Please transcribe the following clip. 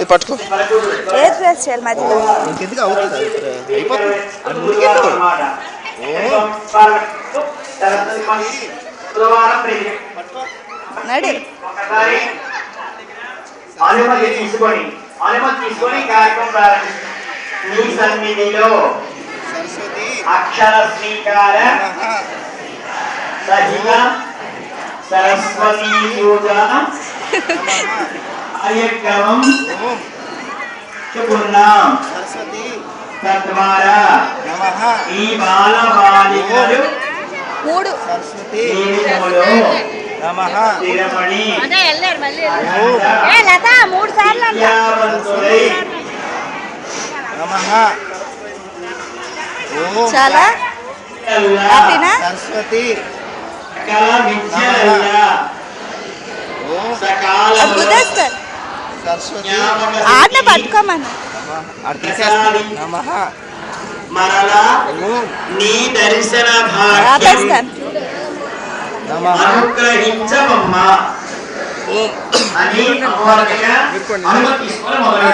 ఇది పట్టుకో. ఏ డ్రెస్ చేయాలి మధ్యలో ఇంకెందుకు అవుతుంది అయిపోతుంది. నడి తీసుకొని కార్యక్రమం ప్రారంభించారు. మీ సన్నిధిలో అక్షర శ్రీకార సహిత సరస్వతీ పూజన కార్యక్రమం చెప్పుకున్నాం. తద్వారా ఈ బాల బాలికలు జీవితంలో స్థిరపడి విద్యావంతులై చాలా సరస్వతి సకల విద్యలయ్యా సకాలంలో ఆట పట్టుకోమని మరలా నీ దర్శన భాగ్యం అనుగ్రహించవమ్మా అని అనుమతి తీసుకొని మొదలు